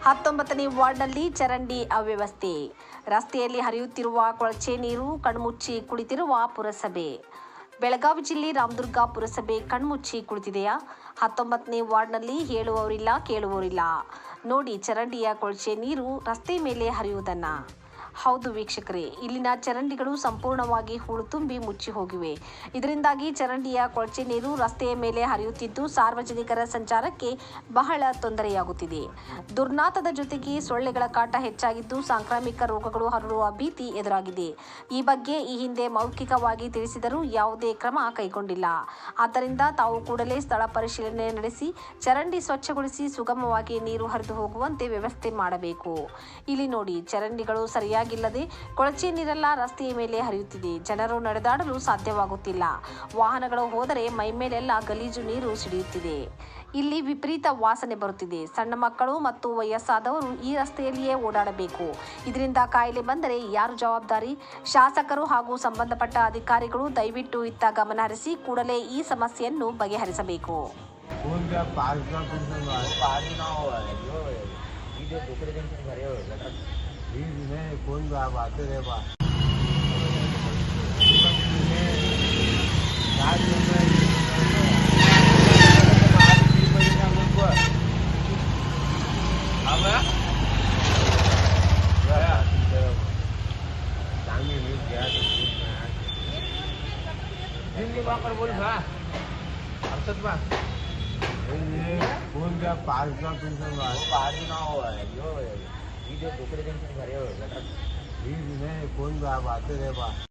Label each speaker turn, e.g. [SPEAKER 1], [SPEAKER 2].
[SPEAKER 1] 19ನೇ ವಾರ್ಡ್ನಲ್ಲಿ ಚರಂಡಿ ಅವ್ಯವಸ್ಥೆ. ರಸ್ತೆಯಲ್ಲಿ ಹರಿಯುತ್ತಿರುವ ಕೊಳಚೆ ನೀರು ಕಣ್ಮುಚ್ಚಿ ಕುಳಿತಿರುವ ಪುರಸಭೆ. ಬೆಳಗಾವಿ ಜಿಲ್ಲೆ ರಾಮದುರ್ಗ ಪುರಸಭೆ ಕಣ್ಮುಚ್ಚಿ ಕುಳಿತಿದೆಯಾ? 19ನೇ ವಾರ್ಡ್ನಲ್ಲಿ ಹೇಳುವವರಿಲ್ಲ, ಕೇಳುವವರಿಲ್ಲ. ನೋಡಿ ಚರಂಡಿಯ ಕೊಳಚೆ ನೀರು ರಸ್ತೆ ಮೇಲೆ ಹರಿಯುವುದನ್ನು. ಹೌದು ವೀಕ್ಷಕರೇ, ಇಲ್ಲಿನ ಚರಂಡಿಗಳು ಸಂಪೂರ್ಣವಾಗಿ ಹೂಳು ತುಂಬಿ ಮುಚ್ಚಿ ಹೋಗಿವೆ. ಇದರಿಂದಾಗಿ ಚರಂಡಿಯ ಕೊಳಚೆ ನೀರು ರಸ್ತೆಯ ಮೇಲೆ ಹರಿಯುತ್ತಿದ್ದು ಸಾರ್ವಜನಿಕರ ಸಂಚಾರಕ್ಕೆ ಬಹಳ ತೊಂದರೆಯಾಗುತ್ತಿದೆ. ದುರ್ನಾತದ ಜೊತೆಗೆ ಸೊಳ್ಳೆಗಳ ಕಾಟ ಹೆಚ್ಚಾಗಿದ್ದು ಸಾಂಕ್ರಾಮಿಕ ರೋಗಗಳು ಹರಡುವ ಭೀತಿ ಎದುರಾಗಿದೆ. ಈ ಬಗ್ಗೆ ಈ ಹಿಂದೆ ಮೌಖಿಕವಾಗಿ ತಿಳಿಸಿದರೂ ಯಾವುದೇ ಕ್ರಮ ಕೈಗೊಂಡಿಲ್ಲ. ಆದ್ದರಿಂದ ತಾವು ಕೂಡಲೇ ಸ್ಥಳ ಪರಿಶೀಲನೆ ನಡೆಸಿ ಚರಂಡಿ ಸ್ವಚ್ಛಗೊಳಿಸಿ ಸುಗಮವಾಗಿ ನೀರು ಹರಿದು ಹೋಗುವಂತೆ ವ್ಯವಸ್ಥೆ ಮಾಡಬೇಕು. ಇಲ್ಲಿ ನೋಡಿ, ಚರಂಡಿಗಳು ಸರಿಯಾಗಿಲ್ಲದೆ ಕೊಳಚೆ ನೀರೆಲ್ಲ ರಸ್ತೆಯ ಮೇಲೆ ಹರಿಯುತ್ತಿದೆ. ಜನರು ನಡೆದಾಡಲು ಸಾಧ್ಯವಾಗುತ್ತಿಲ್ಲ. ವಾಹನಗಳು ಹೋದರೆ ಮೈಮೇಲೆಲ್ಲ ಗಲೀಜು ನೀರು ಸಿಡಿಯುತ್ತಿದೆ. ಇಲ್ಲಿ ವಿಪರೀತ ವಾಸನೆ ಬರುತ್ತಿದೆ. ಸಣ್ಣ ಮಕ್ಕಳು ಮತ್ತು ವಯಸ್ಸಾದವರು ಈ ರಸ್ತೆಯಲ್ಲಿಯೇ ಓಡಾಡಬೇಕು. ಇದರಿಂದ ಕಾಯಿಲೆ ಬಂದರೆ ಯಾರು ಜವಾಬ್ದಾರಿ? ಶಾಸಕರು ಹಾಗೂ ಸಂಬಂಧಪಟ್ಟ ಅಧಿಕಾರಿಗಳು ದಯವಿಟ್ಟು ಇತ್ತ ಗಮನ ಹರಿಸಿ ಕೂಡಲೇ ಈ ಸಮಸ್ಯೆಯನ್ನು ಬಗೆಹರಿಸಬೇಕು.
[SPEAKER 2] कौन आते रहे बा बोल बा अर्थात बा कौन का पार्क का पेंशन बा पार्क ना हो यो दूसरे दिन से भरे हो गटर कौन आते रहे बा